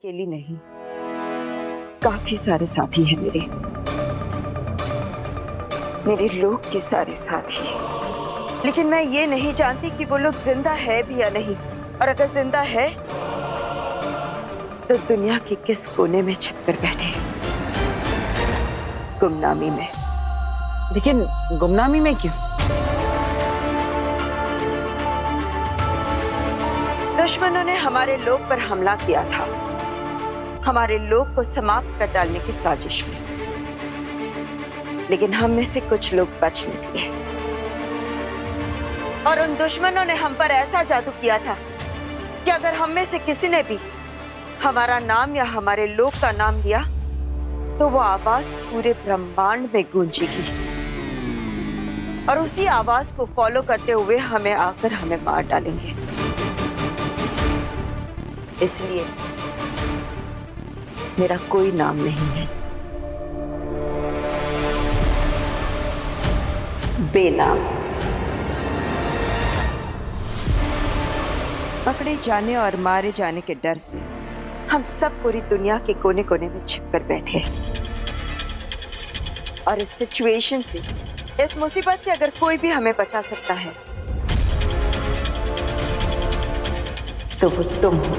अकेली नहीं, काफी सारे साथी हैं मेरे लोग के सारे साथी। लेकिन मैं ये नहीं जानती कि वो लोग जिंदा है भी या नहीं, और अगर जिंदा है तो दुनिया के किस कोने में छिपकर बैठे हैं, गुमनामी में। लेकिन गुमनामी में क्यों? दुश्मनों ने हमारे लोग पर हमला किया था, हमारे लोग को समाप्त कर डालने की साजिश में। लेकिन हम में से कुछ लोग बच निकले, और उन दुश्मनों ने हम पर ऐसा जादू किया था कि अगर हम में से किसी ने भी हमारा नाम या हमारे लोग का नाम लिया तो वो आवाज पूरे ब्रह्मांड में गूंजेगी, और उसी आवाज को फॉलो करते हुए हमें आकर हमें मार डालेंगे। इसलिए मेरा कोई नाम नहीं है, बेनाम। पकड़े जाने और मारे जाने के डर से हम सब पूरी दुनिया के कोने कोने में छिपकर बैठे हैं। और इस सिचुएशन से, इस मुसीबत से अगर कोई भी हमें बचा सकता है तो वो तुम हो,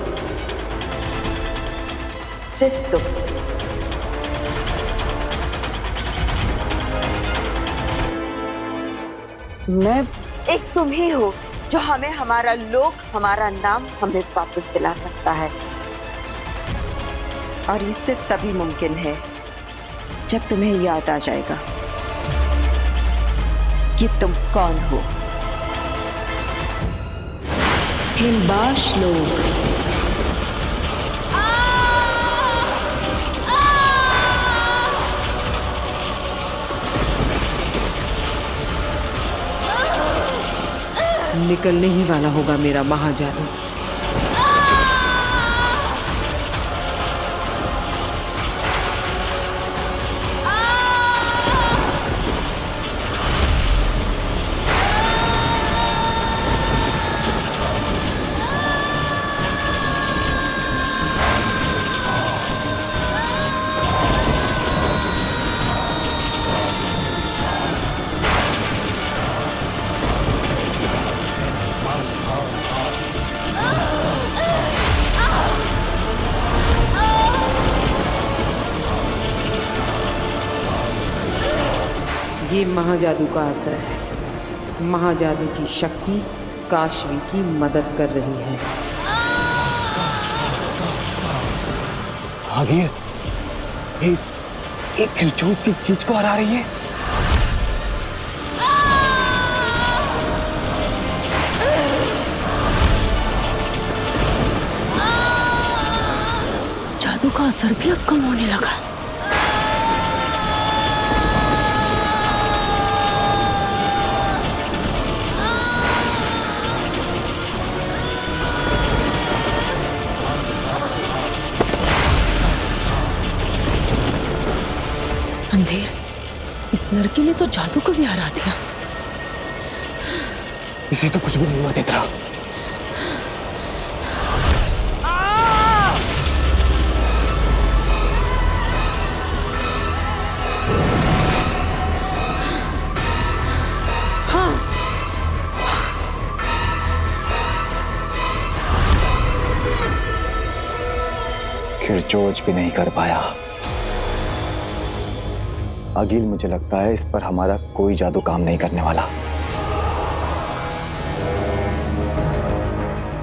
सिर्फ तुम। मैं एक तुम ही हो जो हमें हमारा लोग, हमारा नाम हमें वापस दिला सकता है। और ये सिर्फ तभी मुमकिन है जब तुम्हें याद आ जाएगा कि तुम कौन हो। हिलबाश लोग। निकलने ही वाला होगा मेरा महाजादू। ये महाजादू का असर है। महाजादू की शक्ति काशवी की मदद कर रही है। आगे एक खिलचोच की खींच को हरा रही है। जादू का असर भी अब कम होने लगा। अंधेर, इस लड़की ने तो जादू को भी हरा दिया। इसे तो कुछ भी नहीं हुआ तेतरा। हाँ, खिलचोच भी नहीं कर पाया। अगिल, मुझे लगता है इस पर हमारा कोई जादू काम नहीं करने वाला।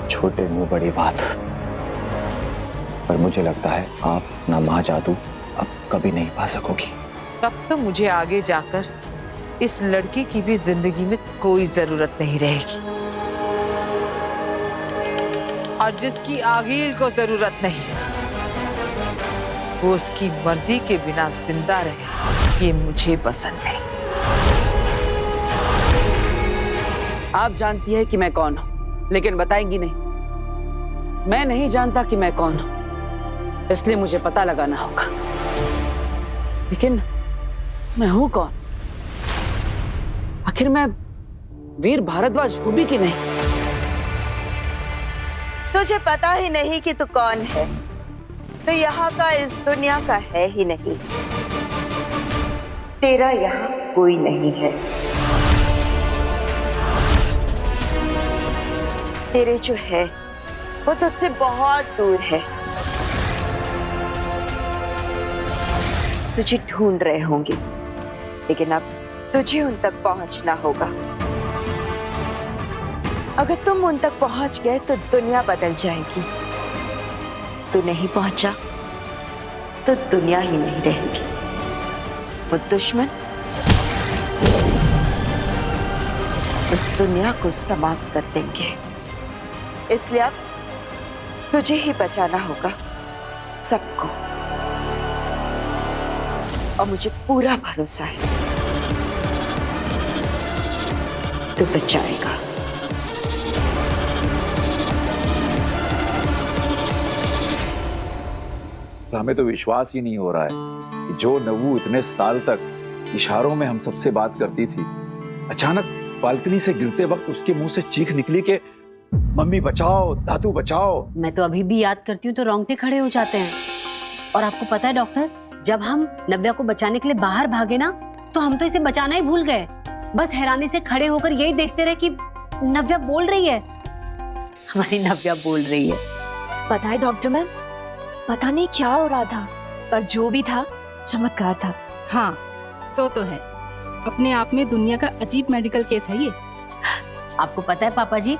छोटे मुंह बड़ी बात, पर मुझे लगता है आप ना महाजादू अब कभी नहीं पा सकोगी। तब तो मुझे आगे जाकर इस लड़की की भी जिंदगी में कोई जरूरत नहीं रहेगी, और जिसकी आगिल को जरूरत नहीं वो उसकी मर्जी के बिना जिंदा रहे, ये मुझे पसंद नहीं। आप जानती है कि मैं कौन हूं, लेकिन बताएंगी नहीं। मैं नहीं जानता कि मैं कौन हूं, इसलिए मुझे पता लगाना होगा। लेकिन मैं हूं कौन? आखिर मैं वीर भारद्वाज हूं भी कि नहीं? तुझे पता ही नहीं कि तू कौन है, तो यहाँ का इस दुनिया का है ही नहीं। तेरा यहाँ कोई नहीं है। तेरे जो है वो तुझसे बहुत दूर है। तुझे ढूंढ रहे होंगे, लेकिन अब तुझे उन तक पहुंचना होगा। अगर तुम उन तक पहुंच गए तो दुनिया बदल जाएगी। तू नहीं पहुंचा तो दुनिया ही नहीं रहेगी। वो दुश्मन उस दुनिया को समाप्त कर देंगे। इसलिए अब तुझे ही बचाना होगा सबको, और मुझे पूरा भरोसा है तू बचाएगा। हमें तो विश्वास ही नहीं हो रहा है कि जो नव्वू इतने साल तक इशारों में हम सबसे बात करती थी, अचानक बालकनी से गिरते वक्त उसके मुंह से चीख निकली कि मम्मी बचाओ, दादू बचाओ। मैं तो अभी भी याद करती हूँ तो रोंगटे खड़े हो जाते हैं। और आपको पता है डॉक्टर, जब हम नव्या को बचाने के लिए बाहर भागे ना, तो हम तो इसे बचाना ही भूल गए। बस हैरानी से खड़े होकर यही देखते रहे कि नव्या बोल रही है। हमारी नव्या बोल रही है। पता है डॉक्टर मैम, पता नहीं क्या हो रहा था, पर जो भी था चमत्कार था। हाँ, सो तो है। अपने आप में दुनिया का अजीब मेडिकल केस है ये। आपको पता है पापा जी,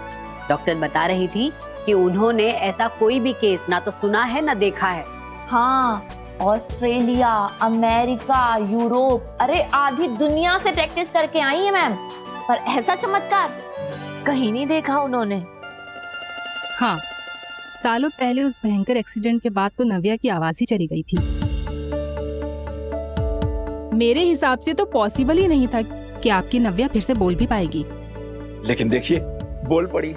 डॉक्टर बता रही थी कि उन्होंने ऐसा कोई भी केस ना तो सुना है ना देखा है। हाँ, ऑस्ट्रेलिया, अमेरिका, यूरोप, अरे आधी दुनिया से प्रैक्टिस करके आई है मैम, पर ऐसा चमत्कार कहीं नहीं देखा उन्होंने। हाँ, सालों पहले उस भयंकर एक्सीडेंट के बाद तो नव्या की आवाज ही चली गई थी। मेरे हिसाब से तो पॉसिबल ही नहीं था कि आपकी नव्या फिर से बोल भी पाएगी। लेकिन देखिए, बोल पड़ी।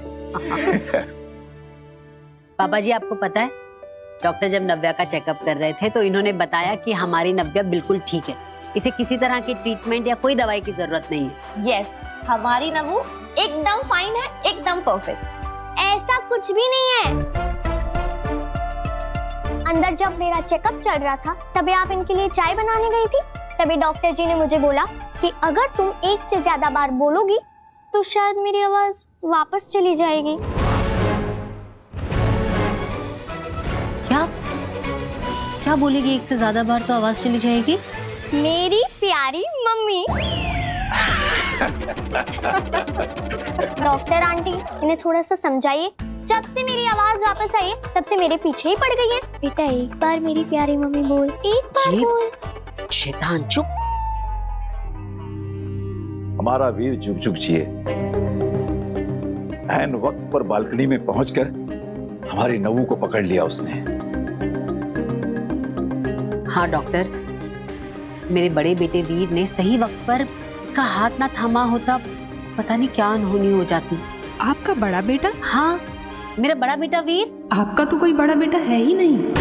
पापा जी, आपको पता है, डॉक्टर जब नव्या का चेकअप कर रहे थे तो इन्होंने बताया कि हमारी नव्या बिल्कुल ठीक है। इसे किसी तरह की ट्रीटमेंट या कोई दवाई की जरूरत नहीं है। यस, हमारी नव्वू एकदम फाइन है, एकदम परफेक्ट। ऐसा कुछ भी नहीं है। अंदर जब मेरा चेकअप चल रहा था, तभी आप इनके लिए चाय बनाने गई थी। तभी डॉक्टर जी ने मुझे बोला कि अगर तुम एक से ज्यादा बार बोलोगी तो शायद मेरी आवाज वापस चली जाएगी। क्या क्या बोलेगी? एक से ज्यादा बार तो आवाज चली जाएगी। मेरी प्यारी मम्मी। डॉक्टर आंटी, इन्हें थोड़ा सा समझाइए। जब से मेरी आवाज वापस आई है, तब से मेरे पीछे ही पड़ गई है। बेटा एक बार मेरी प्यारी मम्मी बोल, एक बार बोल। शैतान चुप। हमारा वीर जुग जुग जिए। ऐन वक्त पर बालकनी में पहुंचकर हमारी नव्वू को पकड़ लिया उसने। हाँ डॉक्टर, मेरे बड़े बेटे वीर ने सही वक्त पर इसका हाथ ना थामा होता, पता नहीं क्या अनहोनी हो जाती। आपका बड़ा बेटा? हाँ, मेरा बड़ा बेटा वीर। आपका तो कोई बड़ा बेटा है ही नहीं।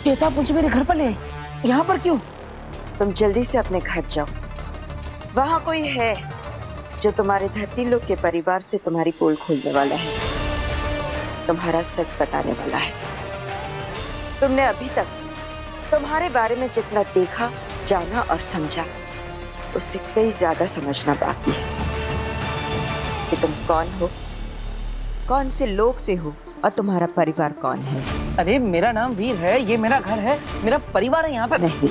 श्वेता, मुझे मेरे घर पर ले आई। यहाँ पर क्यों? तुम जल्दी से अपने घर जाओ। वहां कोई है जो तुम्हारे धरती लोग के परिवार से तुम्हारी पोल खोलने वाला है, तुम्हारा सच बताने वाला है। तुमने अभी तक तुम्हारे बारे में जितना देखा, जाना और समझा, उससे कई ज्यादा समझना बाकी है कि तुम कौन हो, कौन से लोग से हो और तुम्हारा परिवार कौन है। अरे मेरा नाम वीर है, ये मेरा घर है, मेरा परिवार है यहाँ पर। नहीं,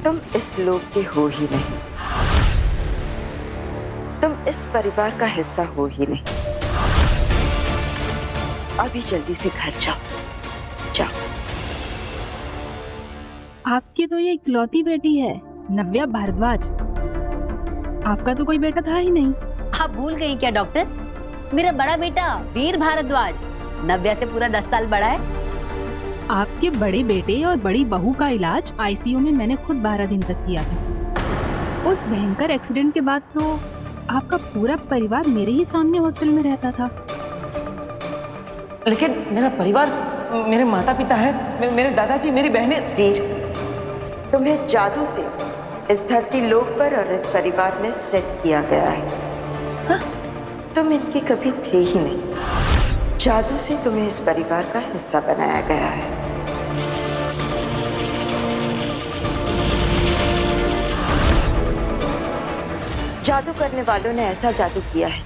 तुम इस लोग के हो ही नहीं, तुम इस परिवार का हिस्सा हो ही नहीं। अभी जल्दी से घर जाओ, जाओ। आपकी तो ये इकलौती बेटी है, नव्या भारद्वाज। आपका तो कोई बेटा था ही नहीं। आप भूल गई क्या डॉक्टर? मेरा बड़ा बेटा वीर भारद्वाज नव्या से पूरा 10 साल बड़ा है। आपके बड़े बेटे और बड़ी बहू का इलाज आईसीयू में मैंने खुद 12 दिन तक किया था। उस भयंकर एक्सीडेंट के बाद तो आपका पूरा परिवार मेरे ही सामने हॉस्पिटल में रहता था। लेकिन मेरा परिवार, मेरे माता पिता है, मेरे दादाजी, मेरी बहनें। वीर, तुम्हें जादू से इस धरती लोक पर और इस परिवार में सेट किया गया है। हाँ, तुम इनके कभी थे ही नहीं। जादू से तुम्हें इस परिवार का हिस्सा बनाया गया है। जादू करने वालों ने ऐसा जादू किया है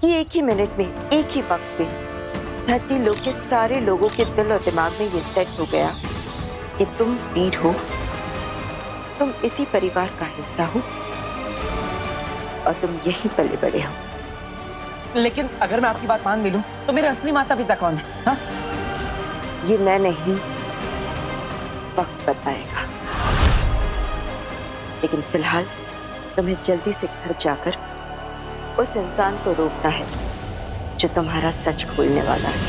कि एक ही मिनट में, एक ही वक्त में धरती लोक के सारे लोगों के दिल और दिमाग में ये सेट हो गया कि तुम वीर हो, तुम इसी परिवार का हिस्सा हो और तुम यहीं पले बड़े हो। लेकिन अगर मैं आपकी बात मान भी लूं, तो मेरे असली माता पिता कौन है? हाँ? ये मैं नहीं, वक्त बताएगा। लेकिन फिलहाल तुम्हें जल्दी से घर जाकर उस इंसान को रोकना है जो तुम्हारा सच खोलने वाला है।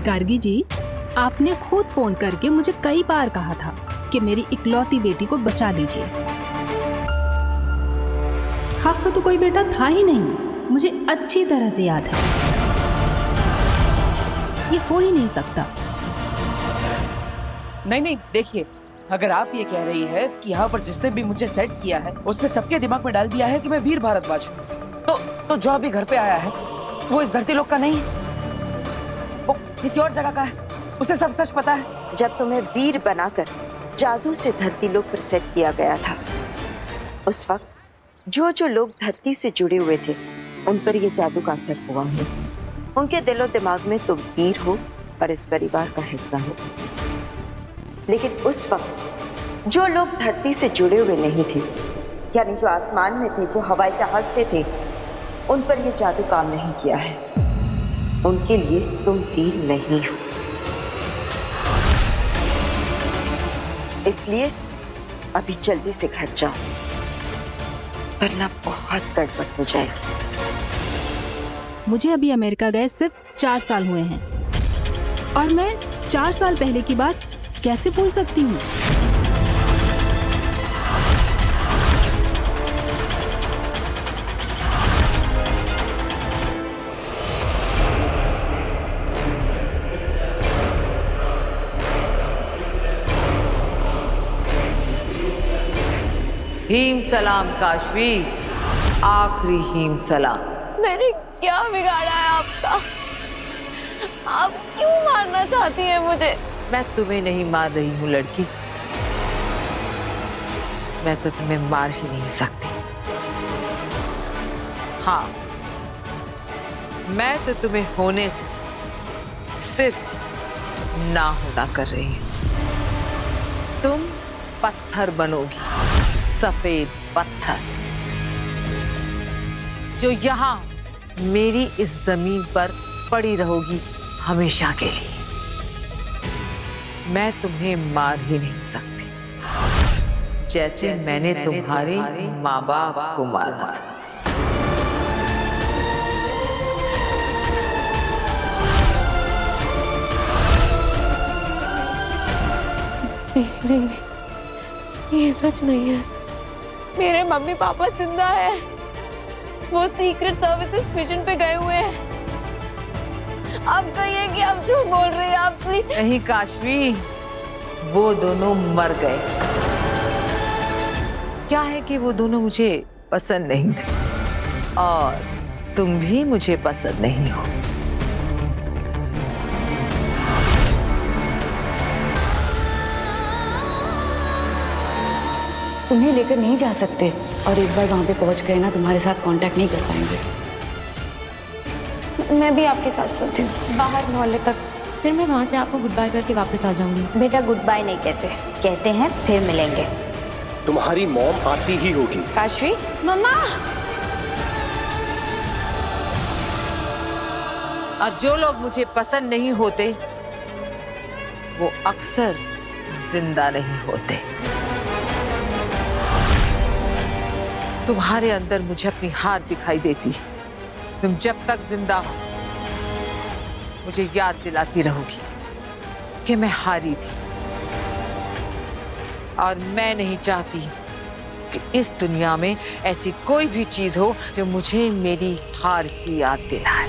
गार्गी जी, आपने खुद फोन करके मुझे कई बार कहा था कि मेरी इकलौती बेटी को बचा लीजिए। आपका तो कोई बेटा था ही नहीं, मुझे अच्छी तरह से याद है। ये हो ही नहीं सकता। नहीं, देखिए, अगर आप ये कह रही है कि यहाँ पर जिसने भी मुझे सेट किया है उससे सबके दिमाग में डाल दिया है कि मैं वीर भारद्वाज हूँ, तो जो अभी घर पे आया है वो इस धरती लोक का नहीं है, वो किसी और जगह का है। उसे सब सच पता है। जब तुम्हें वीर बनाकर जादू से धरती लोक पर सेट किया गया था, उस वक्त जो लोग धरती से जुड़े हुए थे उन पर यह जादू का असर हुआ है। उनके दिलो दिमाग में तुम वीर हो और इस परिवार का हिस्सा हो। लेकिन उस वक्त जो लोग धरती से जुड़े हुए नहीं थे, यानी जो आसमान में थे, जो हवाई जहाज पे थे, उन पर यह जादू काम नहीं किया है। उनके लिए तुम वीर नहीं हो। इसलिए अभी जल्दी से घर जाओ, वरना बहुत गड़बड़ हो जाएगी। मुझे अभी अमेरिका गए सिर्फ 4 साल हुए हैं और मैं 4 साल पहले की बात कैसे भूल सकती हूँ? हीम सलाम काशवी, आखिरी हीम सलाम। मैंने क्या बिगाड़ा है आपका? आप क्यों मारना चाहती हैं मुझे? मैं तुम्हें नहीं मार रही हूँ लड़की, मैं तो तुम्हें मार ही नहीं सकती। हाँ, मैं तो तुम्हें होने से सिर्फ ना होना कर रही हूँ। तुम पत्थर बनोगी, सफेद पत्थर, जो यहाँ मेरी इस जमीन पर पड़ी रहोगी हमेशा के लिए। मैं तुम्हें मार ही नहीं सकती, जैसे मैंने तुम्हारे माँ बाप को मारा था। नहीं, ये सच नहीं है। मेरे मम्मी पापा जिंदा है, वो सीक्रेट सर्विसेज मिशन पे गए हुए हैं। आप कहिए कि आप झूठ बोल रही हैं, आप प्लीज। नहीं काशवी, वो दोनों मर गए। क्या है कि वो दोनों मुझे पसंद नहीं थे और तुम भी मुझे पसंद नहीं हो। तुम्हें लेकर नहीं जा सकते और एक बार वहां पे पहुंच गए ना, तुम्हारे साथ कांटेक्ट नहीं कर पाएंगे। मैं भी आपके साथ चलती हूँ बाहर मोहल्ले तक, फिर मैं वहां से आपको गुड बाय करके वापस आ जाऊंगी। बेटा गुड बाय नहीं कहते, कहते हैं फिर मिलेंगे। तुम्हारी मॉम आती ही होगी। काशवी, मम्मा। और जो लोग मुझे पसंद नहीं होते वो अक्सर जिंदा नहीं होते। तुम्हारे अंदर मुझे अपनी हार दिखाई देती है। तुम जब तक जिंदा हो मुझे याद दिलाती रहोगी कि मैं हारी थी, और मैं नहीं चाहती कि इस दुनिया में ऐसी कोई भी चीज हो जो मुझे मेरी हार की याद दिलाए।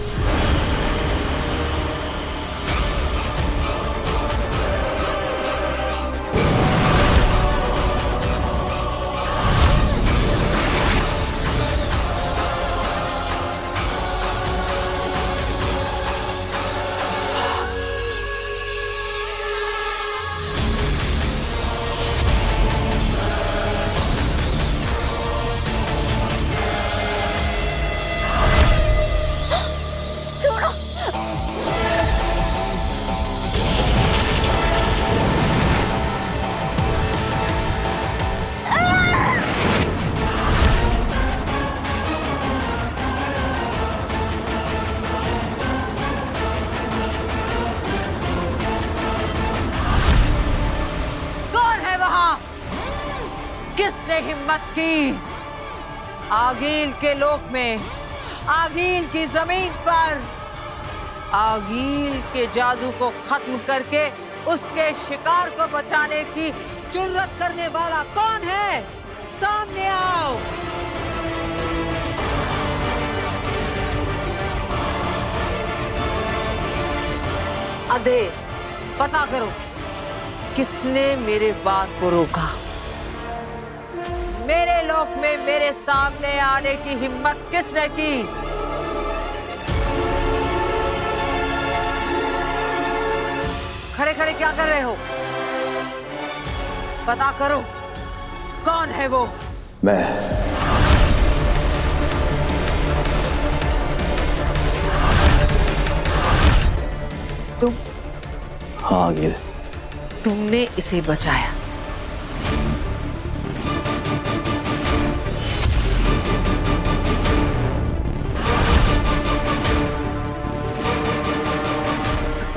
किसने हिम्मत की आगील के लोक में, आगील की जमीन पर आगील के जादू को खत्म करके उसके शिकार को बचाने की जुर्रत करने वाला कौन है? सामने आओ। अधे पता करो किसने मेरे वार को रोका। मेरे लोक में मेरे सामने आने की हिम्मत किसने की? खड़े खड़े क्या कर रहे हो? पता करो कौन है वो? मैं। तुम? हाँ आगिल। तुमने इसे बचाया।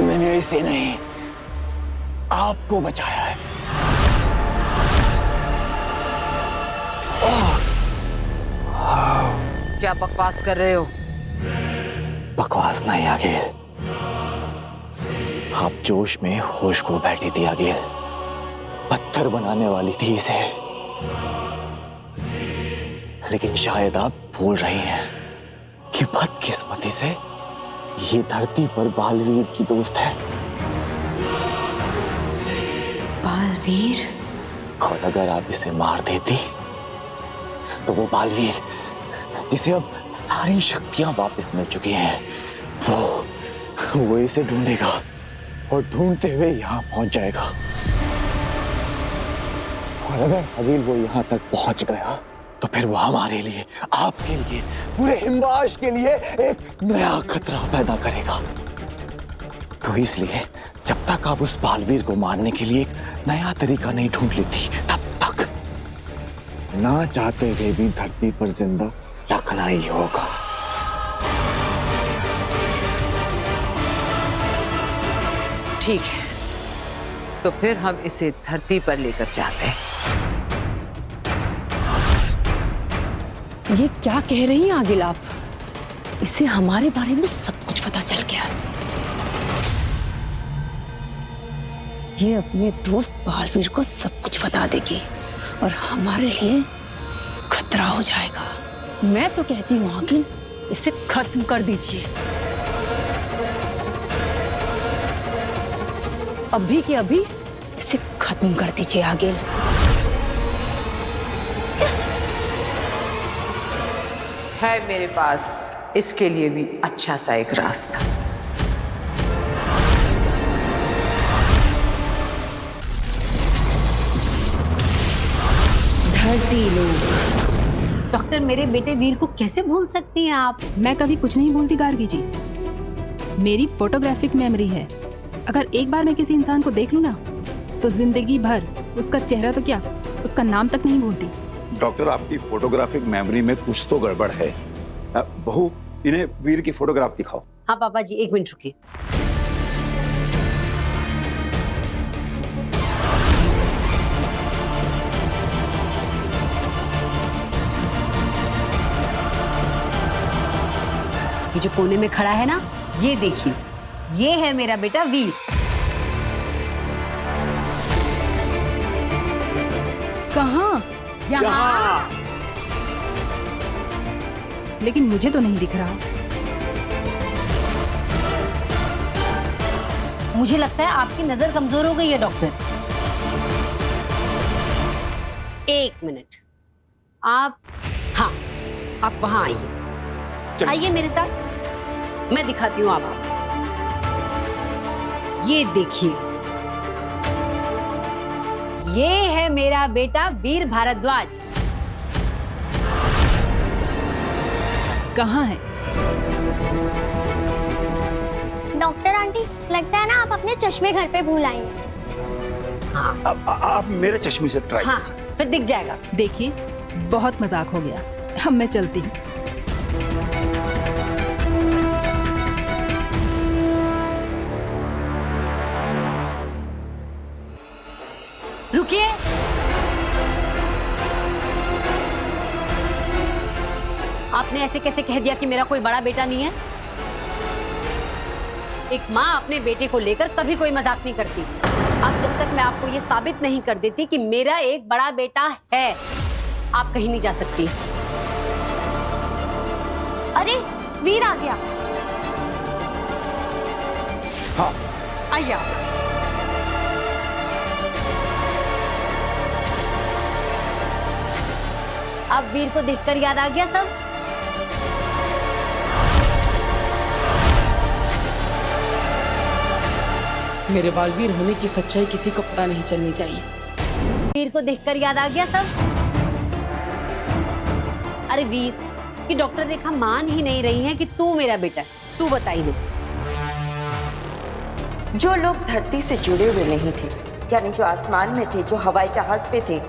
मैंने इसे नहीं, आपको बचाया है। क्या बकवास कर रहे हो? बकवास नहीं आगिल, आप जोश में होश को बैठी थी आगिल, पत्थर बनाने वाली थी इसे। लेकिन शायद आप भूल रही हैं कि बदकिस्मती से ये धरती पर बालवीर की दोस्त है। बालवीर? और अगर आप इसे मार देती तो वो बालवीर जिसे अब सारी शक्तियां वापस मिल चुकी हैं, वो इसे ढूंढेगा और ढूंढते हुए यहाँ पहुंच जाएगा। और अगर अभी वो यहाँ तक पहुंच गया तो फिर वो हमारे लिए, आपके लिए, पूरे हिमवाश के लिए एक नया खतरा पैदा करेगा। तो इसलिए जब तक आप उस बालवीर को मारने के लिए एक नया तरीका नहीं ढूंढ लेती, तब तक ना चाहते हुए भी धरती पर जिंदा रखना ही होगा। ठीक है, तो फिर हम इसे धरती पर लेकर जाते हैं। ये क्या कह रही हैं आगिल आप? इसे हमारे बारे में सब कुछ पता चल गया है। ये अपने दोस्त बालवीर को सब कुछ बता देगी और हमारे लिए खतरा हो जाएगा। मैं तो कहती हूँ आगिल, इसे खत्म कर दीजिए। अभी के अभी इसे खत्म कर दीजिए आगिल। है मेरे पास इसके लिए भी अच्छा सा एक रास्ता। धरती लोग। डॉक्टर, मेरे बेटे वीर को कैसे भूल सकती हैं आप? मैं कभी कुछ नहीं भूलती गार्गी जी। मेरी फोटोग्राफिक मेमोरी है। अगर एक बार मैं किसी इंसान को देख लूं ना, तो जिंदगी भर उसका चेहरा तो क्या, उसका नाम तक नहीं भूलती। डॉक्टर, आपकी फोटोग्राफिक मेमोरी में कुछ तो गड़बड़ है। बहू, इन्हें वीर की फोटोग्राफ दिखाओ। हाँ पापा जी, एक मिनट रुकिए। ये जो कोने में खड़ा है ना, ये देखिए, ये है मेरा बेटा वीर। कहाँ? यहाँ। लेकिन मुझे तो नहीं दिख रहा। मुझे लगता है आपकी नजर कमजोर हो गई है डॉक्टर। एक मिनट, आप, हाँ, आप वहां आइए। आइए मेरे साथ, मैं दिखाती हूँ आपको। ये देखिए, ये है मेरा बेटा वीर भारद्वाज। कहाँ है? डॉक्टर आंटी, लगता है ना आप अपने चश्मे घर पे भूल आई हैं। हाँ, आप मेरे चश्मे से ट्राई हाँ, फिर दिख जाएगा। देखिए, बहुत मजाक हो गया। अब मैं चलती हूँ। रुकिए। आपने ऐसे कैसे कह दिया कि मेरा कोई बड़ा बेटा नहीं है? एक माँ अपने बेटे को लेकर कभी कोई मजाक नहीं करती। अब जब तक मैं आपको ये साबित नहीं कर देती कि मेरा एक बड़ा बेटा है, आप कहीं नहीं जा सकती। अरे वीर आ गया। हाँ आइए आप। अब वीर को देखकर याद आ गया सब? मेरे बालवीर होने की सच्चाई किसी को पता नहीं चलनी चाहिए। वीर को देखकर याद आ गया सब? अरे वीर, कि डॉक्टर रेखा मान ही नहीं रही है कि तू मेरा बेटा है। तू बताई दे। जो लोग धरती से जुड़े हुए नहीं थे, यानी जो आसमान में थे, जो हवाई जहाज पे थे,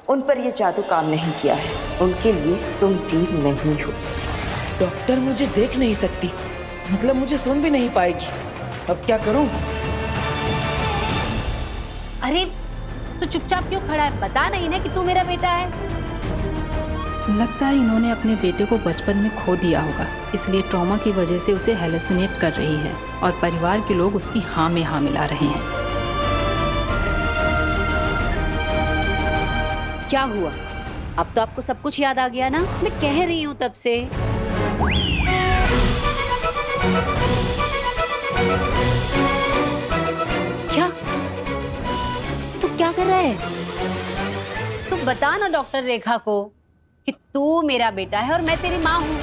उन पर यह जादू काम नहीं किया है। उनके लिए तुम वीर नहीं हो। डॉक्टर मुझे देख नहीं सकती, मतलब मुझे सुन भी नहीं पाएगी। अब क्या करूं? अरे तू चुपचाप क्यों खड़ा है? बता नहीं ना कि तू मेरा बेटा है। लगता है इन्होंने अपने बेटे को बचपन में खो दिया होगा, इसलिए ट्रॉमा की वजह से उसे हेलुसिनेट कर रही है और परिवार के लोग उसकी हाँ में हाँ मिला रहे हैं। क्या हुआ? अब तो आपको सब कुछ याद आ गया ना? मैं कह रही हूँ तब से। क्या तू क्या कर रहा है? तू बता ना डॉक्टर रेखा को कि तू मेरा बेटा है और मैं तेरी माँ हूँ।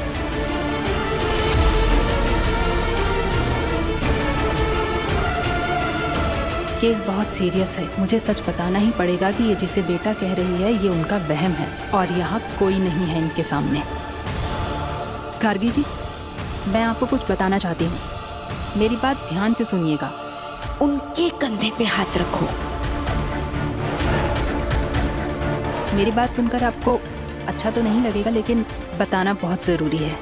केस बहुत सीरियस है। मुझे सच बताना ही पड़ेगा कि ये जिसे बेटा कह रही है ये उनका वहम है और यहाँ कोई नहीं है इनके सामने। गार्गी जी, मैं आपको कुछ बताना चाहती हूँ, मेरी बात ध्यान से सुनिएगा। उनके कंधे पे हाथ रखो। मेरी बात सुनकर आपको अच्छा तो नहीं लगेगा, लेकिन बताना बहुत जरूरी है।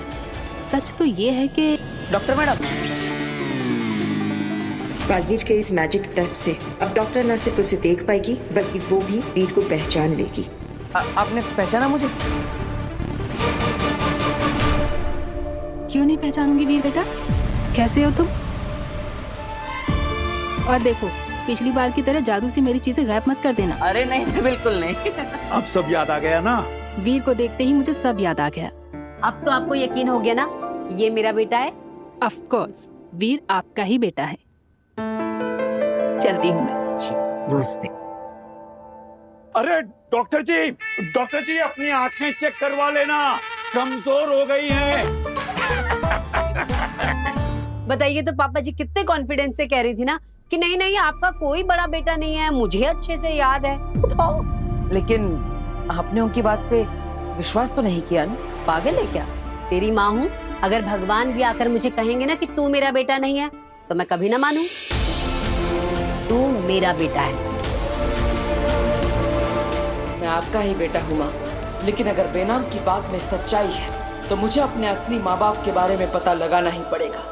सच तो ये है कि डॉक्टर मैडम, बालवीर के इस मैजिक टच से अब डॉक्टर न सिर्फ उसे देख पाएगी, बल्कि वो भी वीर को पहचान लेगी। आपने पहचाना मुझे? क्यों नहीं पहचानूंगी वीर बेटा? कैसे हो तुम? और देखो, पिछली बार की तरह जादू से मेरी चीजें गायब मत कर देना। अरे नहीं, बिल्कुल नहीं। अब सब याद आ गया ना? वीर को देखते ही मुझे सब याद आ गया। अब तो आपको यकीन हो गया ना, ये मेरा बेटा है? ऑफ कोर्स, वीर आपका ही बेटा है। चलती हूँ मैं। नमस्ते। अरे डॉक्टर जी अपनी आंखें चेक करवा लेना, कमजोर हो गई हैं। बताइए तो पापा जी कितने कॉन्फिडेंस से कह रही थी ना कि नहीं नहीं आपका कोई बड़ा बेटा नहीं है, मुझे अच्छे से याद है। तो लेकिन आपने उनकी बात पे विश्वास तो नहीं किया ना? पागल है क्या? तेरी माँ हूँ, अगर भगवान भी आकर मुझे कहेंगे ना कि तू मेरा बेटा नहीं है तो मैं कभी ना मानूं। तू मेरा बेटा है। मैं आपका ही बेटा हूँ माँ, लेकिन अगर बेनाम की बात में सच्चाई है तो मुझे अपने असली माँ बाप के बारे में पता लगाना ही पड़ेगा।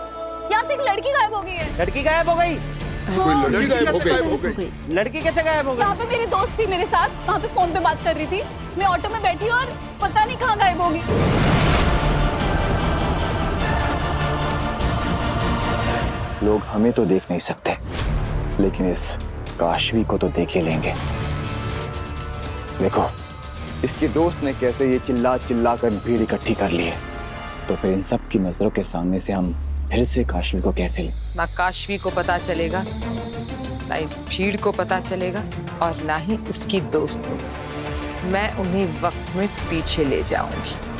यहाँ से एक लड़की गायब हो गई है। लड़की गायब हो गई? लड़की गायब हो गई। लड़की कैसे गायब हो गई? यहाँ पे मेरी दोस्त थी मेरे साथ, वहाँ पे फोन पे बात कर रही थी। मैं ऑटो में बैठी और पता नहीं कहाँ गायब हो गई। लोग हमें तो देख नहीं सकते, लेकिन इस काशवी को तो देख ही लेंगे। देखो, इसके दोस्त ने कैसे ये चिल्ला चिल्ला कर भीड़ इकट्ठी कर ली है, तो फिर इन सब की नजरों के सामने से हम फिर से काशवी को कैसे लें? ना काशवी को पता चलेगा, ना इस भीड़ को पता चलेगा, और ना ही उसकी दोस्त को। मैं उन्हें वक्त में पीछे ले जाऊंगी।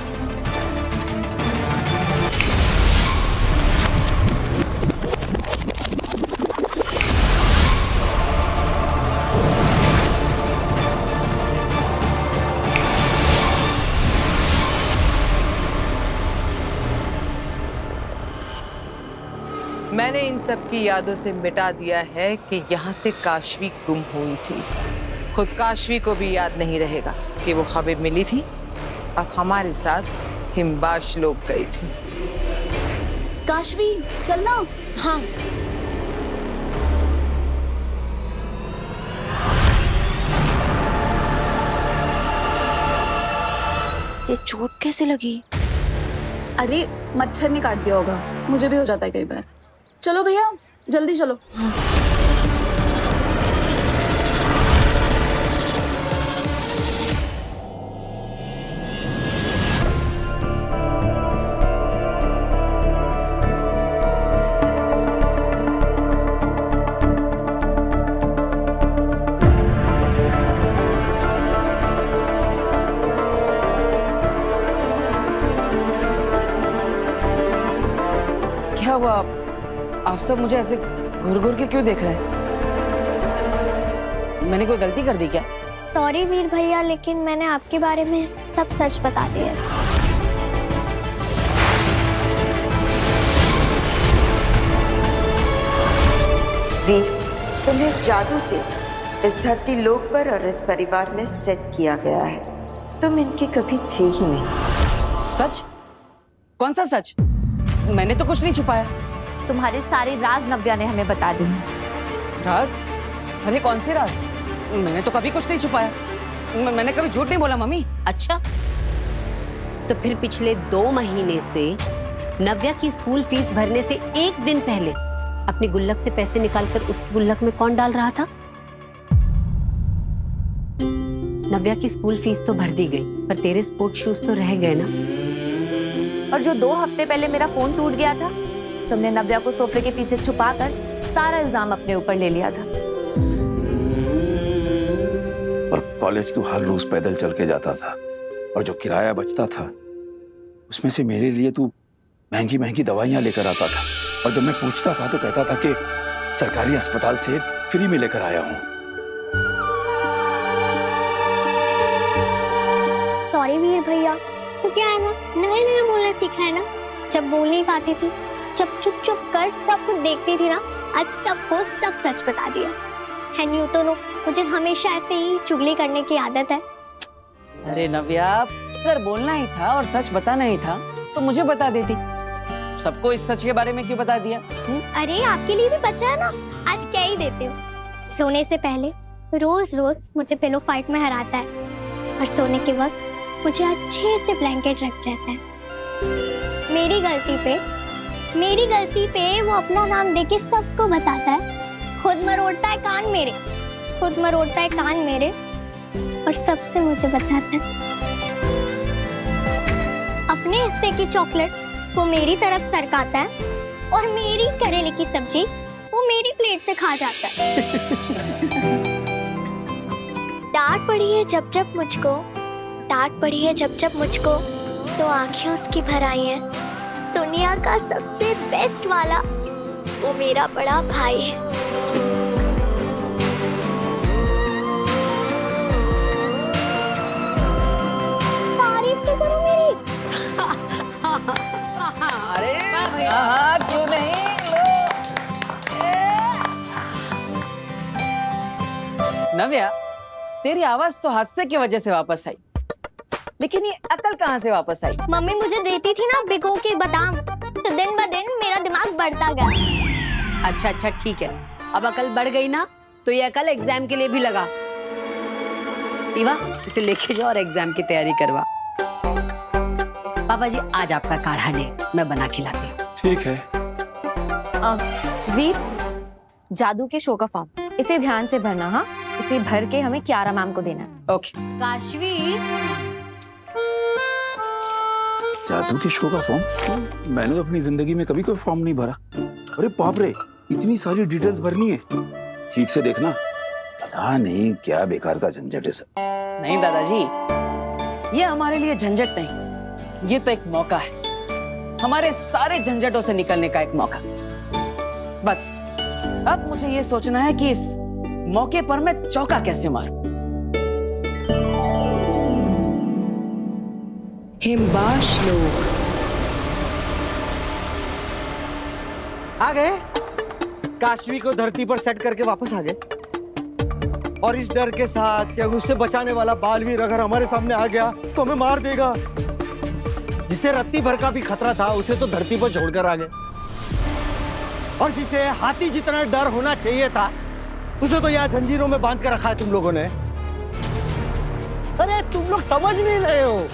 मैंने इन सब की यादों से मिटा दिया है कि यहाँ से काशवी गुम हुई थी। खुद काशवी को भी याद नहीं रहेगा कि वो खबर मिली थी और हमारे साथ हिमबाश लोग गई थी। काशवी चलना। हाँ ये चोट कैसे लगी? अरे मच्छर ने काट दिया होगा, मुझे भी हो जाता है कई बार। चलो भैया जल्दी चलो। क्या हुआ? आप सब मुझे ऐसे घूर घूर के क्यों देख रहे हैं? मैंने कोई गलती कर दी क्या? सॉरी वीर भैया, लेकिन मैंने आपके बारे में सब सच बता दिया। वीर, तुम्हें जादू से इस धरती लोक पर और इस परिवार में सेट किया गया है। तुम इनके कभी थे ही नहीं। सच? कौन सा सच? मैंने तो कुछ नहीं छुपाया। तुम्हारे सारे राज नव्या ने हमें बता दी। राज? अरे कौन से राज? मैंने तो कभी कुछ नहीं छुपाया। मैंने कभी झूठ नहीं बोला मम्मी। अच्छा, तो फिर पिछले 2 महीने से नव्या की स्कूल फीस भरने से 1 दिन पहले अपनी गुल्लक से पैसे निकालकर उसकी गुल्लक में कौन डाल रहा था? नव्या की स्कूल फीस तो भर दी गई, पर तेरे स्पोर्ट शूज तो रह गए ना। और जो 2 हफ्ते पहले मेरा फोन टूट गया था, तुमने नव्या को सोफे के पीछे छुपाकर सारा इल्जाम अपने ऊपर ले लिया था। और कॉलेज तू हर रोज पैदल चल के जाता था, और जो किराया बचता था उसमें से मेरे लिए तू महंगी महंगी दवाइयां लेकर आता था। और जब मैं पूछता था तो कहता था कि सरकारी अस्पताल से फ्री में लेकर आया हूं। सॉरी वीर भैया, तो क्या है ना, नया नया बोलना सीखा है ना। जब बोल नहीं पाती थी, जब चुप चुप कर सब कुछ देखती थी ना, आज सबको सब सच बता दिया। है न्यू तो मुझे हमेशा ऐसे ही चुगली करने की आदत है। अरे नव्या, अगर बोलना ही था और सच बताना ही था तो मुझे बता देती। सबको इस सच के बारे में क्यों बता दिया? अरे आपके लिए भी बचा है ना, आज क्या ही देते हो। सोने से पहले रोज रोज मुझे पिलो फाइट में हराता है, और सोने के वक्त मुझे अच्छे से ब्लैंकेट रख जाता है। मेरी गलती पे वो अपना नाम देके सबको बताता है। खुद मरोड़ता है कान मेरे, और सबसे मुझे बचाता है। अपने हिस्से की चॉकलेट वो मेरी तरफ सरकाता है, और मेरी करेले की सब्जी वो मेरी प्लेट से खा जाता है। डांट पड़ी है जब जब मुझको, तो आंखें उसकी भर आई हैं। दुनिया का सबसे बेस्ट वाला वो मेरा बड़ा भाई है। तारीफ तो करो मेरी। अरे क्यों नहीं? नव्या, तेरी आवाज तो हादसे की वजह से वापस आई, लेकिन ये अकल कहाँ से वापस आई? मम्मी मुझे देती थी ना भिगो के बादाम, तो दिन ब दिन मेरा दिमाग बढ़ता गया। अच्छा ठीक है, अब अकल बढ़ गई ना, तो ये अकल एग्जाम के लिए भी लगा। ईवा, इसे लेके जाओ और एग्जाम की तैयारी करवा। पापा जी, आज आपका काढ़ा ने मैं बना के लाती हूँ। ठीक है। वीर, जादू के शो का फॉर्म इसे ध्यान से भरना। हाँ, इसे भर के हमें कियारा मैम को देना। ओके। काशवी, जादू के शो का फॉर्म? मैंने तो अपनी जिंदगी में कभी कोई फॉर्म नहीं भरा। अरे बाप रे, इतनी सारी डिटेल्स भरनी है। ठीक से देखना, पता नहीं क्या बेकार का झंझट है सब। नहीं दादाजी, ये हमारे लिए झंझट नहीं, ये तो एक मौका है, हमारे सारे झंझटों से निकलने का एक मौका। बस अब मुझे ये सोचना है कि इस मौके पर मैं चौका कैसे मारूं। हिमबाश लोग आ गए। काशवी को धरती पर सेट करके वापस आ गए, और इस डर के साथ कि उससे बचाने वाला बालवीर अगर हमारे सामने आ गया तो हमें मार देगा। जिसे रत्ती भर का भी खतरा था उसे तो धरती पर छोड़कर आ गए, और जिसे हाथी जितना डर होना चाहिए था उसे तो यहाँ जंजीरों में बांध कर रखा है तुम लोगों ने। अरे तुम लोग समझ नहीं रहे हो,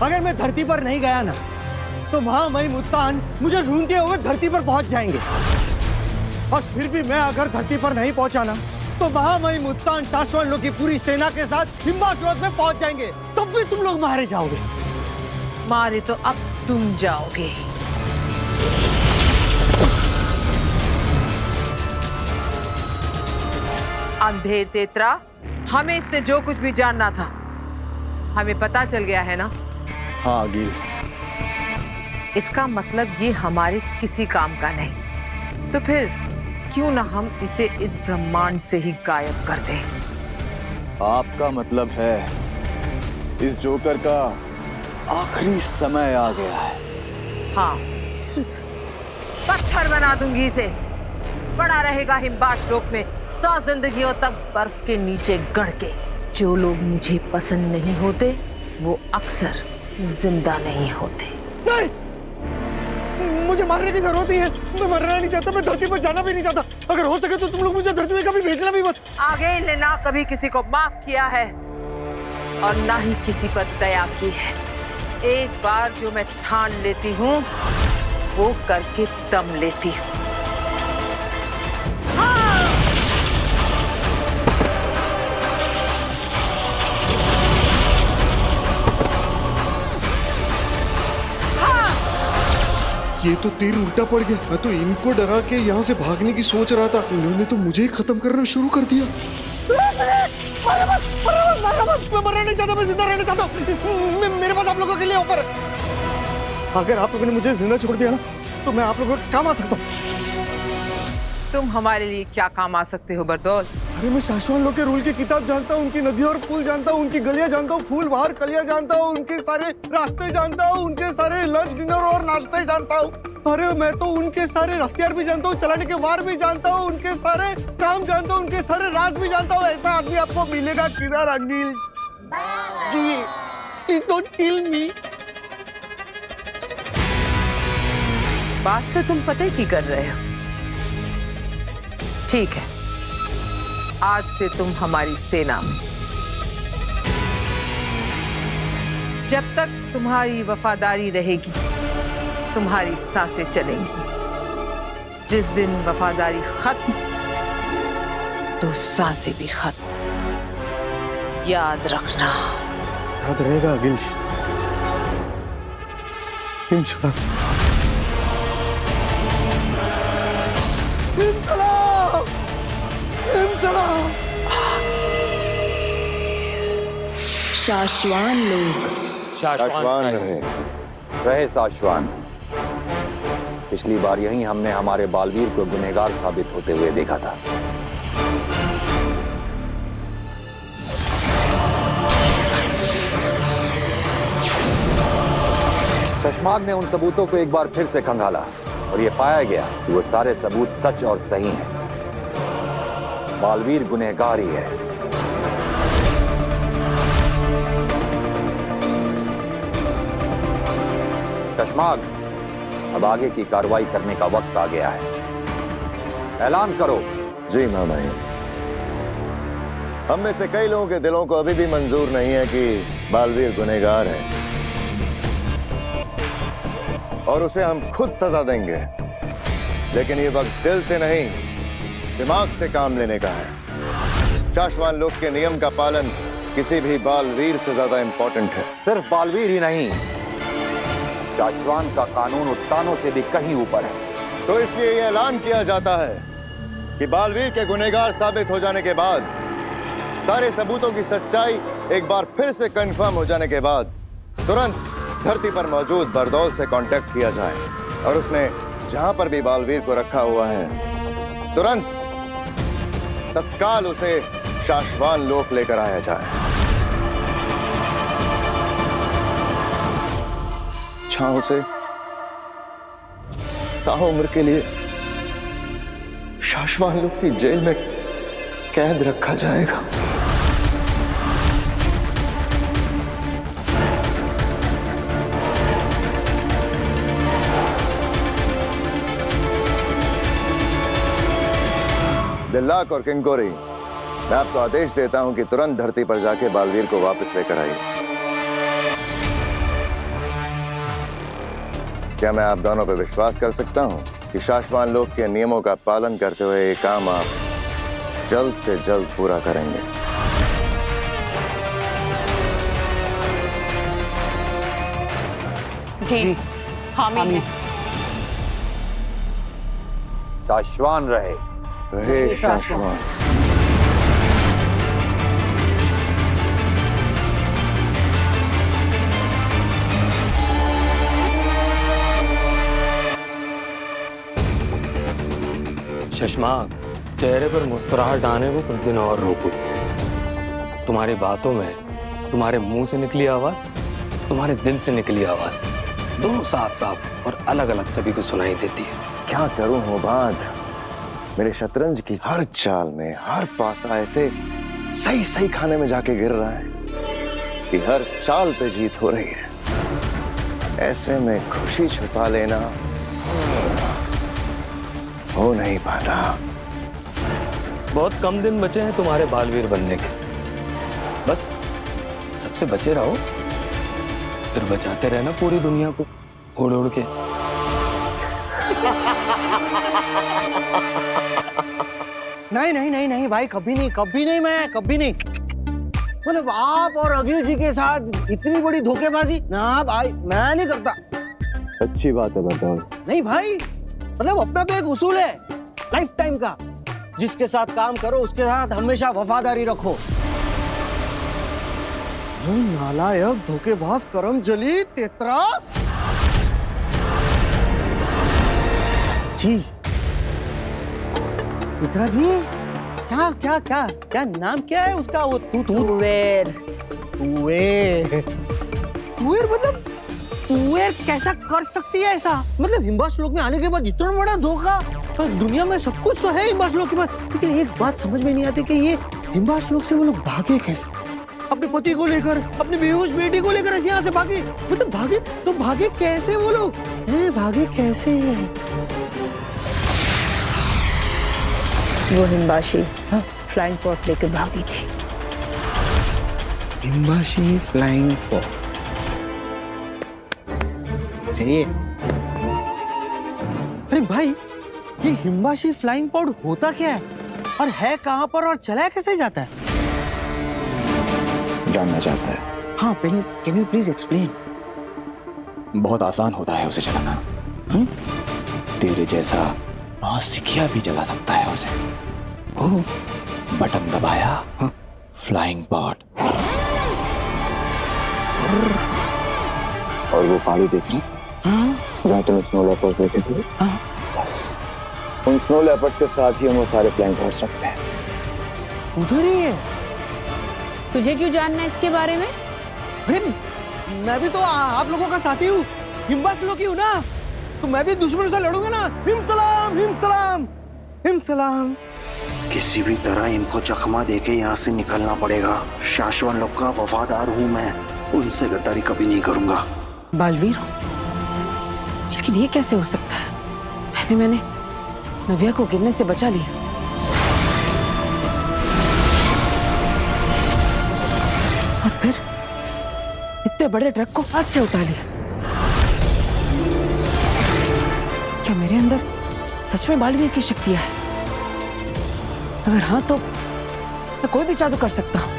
अगर मैं धरती पर नहीं गया ना तो महामहिम मुत्तान मुझे ढूंढते हुए धरती पर पहुंच जाएंगे। और फिर भी मैं अगर धरती पर नहीं पहुंचा ना, तो महामहिम मुत्तान शाश्वत लोग की पूरी सेना के साथ हिम्बाश्वत में पहुंच जाएंगे। तब भी तुम लोग मारे जाओगे। मारे तो अब तुम जाओगे। अंधेर तेतरा, हमें इससे जो कुछ भी जानना था हमें पता चल गया है ना? हाँ आगिल। इसका मतलब ये हमारे किसी काम का नहीं, तो फिर क्यों ना हम इसे इस ब्रह्मांड से ही गायब कर दें? आपका मतलब है इस जोकर का आखिरी समय आ गया है। हाँ, पत्थर बना दूंगी इसे, पड़ा रहेगा हिम्बाश्लोक में 100 जिंदगियों तक बर्फ के नीचे गड़ के। जो लोग मुझे पसंद नहीं होते वो अक्सर जिंदा नहीं होते। नहीं, मुझे मारने की जरूरत नहीं है। मैं मरना नहीं चाहता, मैं धरती पर जाना भी नहीं चाहता। अगर हो सके तो तुम लोग मुझे धरती में कभी भेजना भी मत। आगे ने ना कभी किसी को माफ किया है और ना ही किसी पर दया की है। एक बार जो मैं ठान लेती हूँ वो करके दम लेती हूँ। ये तो तीर उल्टा पड़ गया। मैं तो इनको डरा के यहाँ से भागने की सोच रहा था, इन्होंने तो मुझे ही खत्म करना शुरू कर दिया। मैं मरना नहीं चाहता, मैं जिंदा रहना चाहता हूँ। मेरे पास आप लोगों के लिए ऑफर है। अगर आप लोगों ने मुझे जिंदा छोड़ दिया ना, तो मैं आप लोगों के काम आ सकता हूँ। तुम हमारे लिए क्या काम आ सकते हो बरदौल? अरे मैं शाश्वत लोग के रूल की किताब जानता हूँ, उनकी नदियों और पुल जानता हूँ, उनकी गलियां जानता हूँ, फूल बाहर कलियां जानता हूँ, उनके सारे रास्ते जानता हूँ, उनके सारे लंच डिनर और नाश्ते जानता हूँ। अरे मैं तो उनके सारे हथियार भी जानता हूँ, चलाने के वार भी जानता हूँ, उनके सारे काम जानता हूँ, उनके सारे राज भी जानता हूँ। ऐसा आदमी आपको मिलेगा किधर अंगिल जी? डोंट किल मी। बात तो तुम पते की कर रहे हो। ठीक है, आज से तुम हमारी सेना में। जब तक तुम्हारी वफादारी रहेगी तुम्हारी सांसें चलेंगी। जिस दिन वफादारी खत्म तो सांसें भी खत्म। याद रखना। याद रहेगा अगिल जी, इंशाल्लाह। शाश्वान लोग शाश्वान रहे शाश्वान। पिछली बार यही हमने हमारे बालवीर को गुनहगार साबित होते हुए देखा था। चश्माग ने उन सबूतों को एक बार फिर से खंगाला और यह पाया गया कि वो सारे सबूत सच और सही हैं। बालवीर गुनहगार ही है। चश्माग, अब आगे की कार्रवाई करने का वक्त आ गया है। ऐलान करो। जी महामहिम, हम में से कई लोगों के दिलों को अभी भी मंजूर नहीं है कि बालवीर गुनहगार है और उसे हम खुद सजा देंगे। लेकिन ये वक्त दिल से नहीं, दिमाग से काम लेने का है। शाश्वान लोक के नियम का पालन किसी भी बालवीर से ज्यादा इंपॉर्टेंट है। सिर्फ बालवीर ही नहीं, शाश्वान का कानून उत्तानों से भी कहीं ऊपर है। तो इसलिए यह ऐलान किया जाता है कि बालवीर के गुनहगार साबित हो जाने के बाद, सारे सबूतों की सच्चाई एक बार फिर से कंफर्म हो जाने के बाद, तुरंत धरती पर मौजूद बरदौल से कांटेक्ट किया जाए और उसने जहां पर भी बालवीर को रखा हुआ है तुरंत तत्काल उसे शाश्वान लोक लेकर आया जाए। जहां उसे ताउम्र के लिए शाश्वान लोक की जेल में कैद रखा जाएगा। दिल्लाक और किंकोरी, मैं आपको आदेश देता हूं कि तुरंत धरती पर जाके बालवीर को वापस लेकर आइए। क्या मैं आप दोनों पर विश्वास कर सकता हूँ कि शाश्वान लोक के नियमों का पालन करते हुए ये काम आप जल्द से जल्द पूरा करेंगे? जी हामी है। शाश्वान रहे। रहे शाश्वान। शशमाक, चेहरे पर मुस्कुराहट आने को कुछ दिन और रोको। तुम्हारी बातों में तुम्हारे मुंह से निकली आवाज, तुम्हारे दिल से निकली आवाज, दोनों साफ साफ और अलग अलग सभी को सुनाई देती है। क्या करूं होबाद, मेरे शतरंज की हर चाल में हर पासा ऐसे सही सही खाने में जाके गिर रहा है कि हर चाल पे जीत हो रही है। ऐसे में खुशी छुपा लेना हो नहीं पाता। बहुत कम दिन बचे हैं तुम्हारे बालवीर बनने के। बस सबसे बचे रहो, फिर बचाते रहना पूरी दुनिया को उड़ उड़ के। नहीं नहीं नहीं नहीं भाई, कभी नहीं, कभी नहीं, मैं कभी नहीं। मतलब आप और अखिल जी के साथ इतनी बड़ी धोखेबाजी ना भाई, मैं नहीं करता। अच्छी बात है बताओ। नहीं भाई, मतलब अपना तो एक उसूल है लाइफ टाइम का, जिसके साथ काम करो उसके साथ हमेशा वफादारी रखो। नालायक, धोखेबाज, करमजली, तेतरा। जी तेतरा जी, क्या क्या क्या क्या नाम क्या है उसका? वो तुवेर। तुवेर मतलब तुवेर कैसा कर सकती है ऐसा? मतलब हिम्बास लोक में आने के बाद इतना बड़ा धोखा। दुनिया में सब कुछ तो है हिम्बास लोक के पास, लेकिन एक बात समझ में नहीं आती कि ये हिम्बास लोक से वो लोग भागे कैसे? अपने पति को लेकर, अपनी बेहोश बेटी को लेकर ऐसे यहाँ से भागे। मतलब भागे तो भागे कैसे वो लोग? भागे कैसे? वो हिम्बाशी फ्लाइंग पॉट लेकर भागी थी। हिम्बाशी फ्लाइंग पॉट। अरे भाई, ये हिम्बाशी फ्लाइंग पॉड होता क्या है और है कहाँ पर और चलाया कैसे जाता है? जानना चाहता है? हाँ, कैन यू प्लीज एक्सप्लेन? बहुत आसान होता है उसे चलाना। तेरे जैसा नौसिखिया भी चला सकता है उसे। बटन दबाया, फ्लाइंग पॉड। और वो पहाड़ी देख रही? जहाँ तुम स्नो लेपर्ड्स देखे थे? बस उन स्नो लेपर्ड्स के साथ ही हम वो सारे फ्लाइंग पॉड्स रखते हैं। उधर ही है। तुझे क्यों जानना है इसके बारे में? अरे मैं भी तो आप लोगों का साथी हूँ, हिम्बास लोग ही हूँ ना, तो मैं भी दुश्मनों से लड़ूंगा ना। हिम सलाम, हिम सलाम, हिम सलाम। किसी भी तरह इनको चकमा देके यहाँ से निकलना पड़ेगा। शाश्वत लोग का वफादार हूँ मैं, उनसे गद्दारी कभी नहीं करूंगा। बालवीर, लेकिन ये कैसे हो सकता है? मैंने नव्या को गिरने से बचा लिया, और फिर इतने बड़े ट्रक को हाथ से उठा लिया। क्या मेरे अंदर सच में बालवीर की शक्तियां है? अगर हाँ तो मैं कोई भी जादू कर सकता हूं।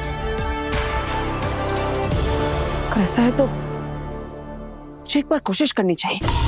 अगर ऐसा है तो मुझे एक बार कोशिश करनी चाहिए।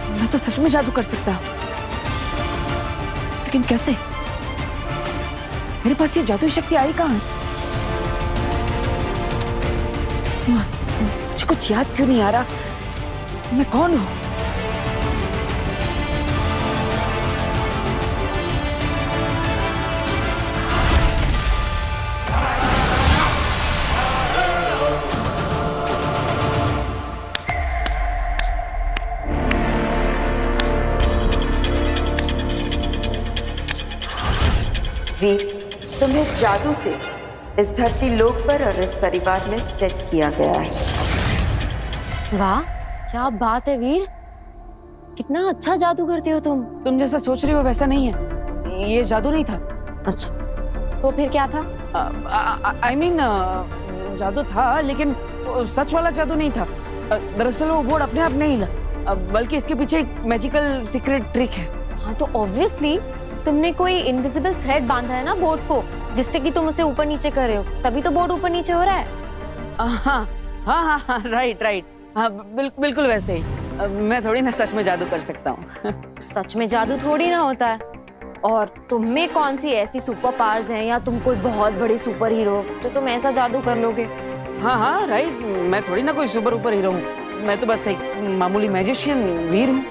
मैं तो सच में जादू कर सकता हूं, लेकिन कैसे? मेरे पास ये जादुई शक्ति आई कहां से? मुझे कुछ याद क्यों नहीं आ रहा? मैं कौन हूं? वीर, तुम्हें जादू से इस धरती लोक पर और इस परिवार में सेट किया गया है। वाह, क्या बात है वीर, कितना अच्छा जादू करती हो तुम। तुम जैसा सोच रही हो वैसा नहीं है, ये जादू नहीं था। अच्छा, तो फिर क्या था? I mean, जादू था लेकिन सच वाला जादू नहीं था। दरअसल वो बोर्ड अपने आप नहीं हिला, बल्कि इसके पीछे एक मैजिकल सीक्रेट ट्रिक है। हाँ, तो ऑब्वियसली तुमने कोई इनविजिबल थ्रेड बांधा है ना बोर्ड को, जिससे कि तुम उसे ऊपर नीचे कर रहे हो, तभी तो बोर्ड ऊपर नीचे हो रहा है। हाँ हाँ हाँ, राइट राइट, हाँ बिल्कुल वैसे ही। मैं थोड़ी ना सच में जादू कर सकता हूँ। सच में जादू थोड़ी ना होता है। और तुम में कौन सी ऐसी सुपर पावर्स हैं, या तुम कोई बहुत बड़े सुपर हीरो जो तुम ऐसा जादू कर लोगे? हाँ राइट, मैं थोड़ी ना कोई सुपर हीरो हूँ, मैं तो बस एक मामूली मैजिशियन वीर हूँ।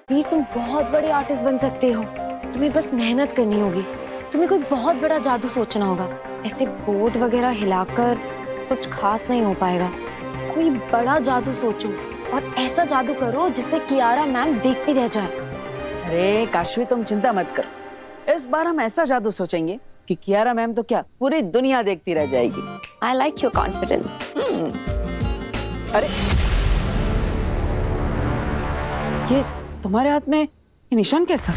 वीर, तुम बहुत बड़े आर्टिस्ट बन सकते हो, तुम्हें बस मेहनत करनी होगी। तुम्हें कोई बहुत बड़ा जादू सोचना होगा। ऐसे बोर्ड वगैरह हिलाकर कुछ खास नहीं हो पाएगा। कोई बड़ा जादू सोचो और ऐसा जादू करो जिससे कियारा मैम देखती रह जाए। अरे काशवी, तुम चिंता मत करो, इस बार हम ऐसा जादू सोचेंगे कि कियारा मैम तो क्या पूरी दुनिया देखती रह जाएगी। I like your confidence. अरे ये तुम्हारे हाथ में ये निशान कैसा?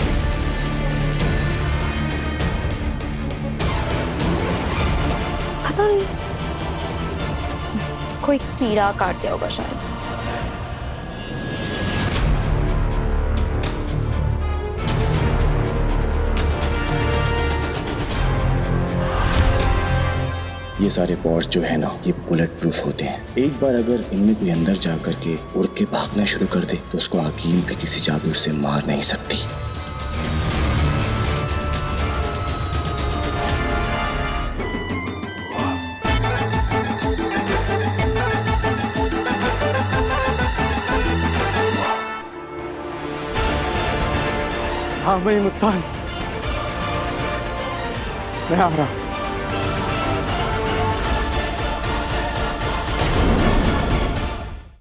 पता नहीं, कोई कीड़ा काट दिया होगा शायद। ये सारे पॉड्स जो है ना, ये बुलेट प्रूफ होते हैं। एक बार अगर इनमें कोई अंदर जा करके उड़ के भागना शुरू कर दे तो उसको अकील भी किसी जादू से मार नहीं सकती। हाँ, मैं मुत्तान, मैं आ रहा हूँ।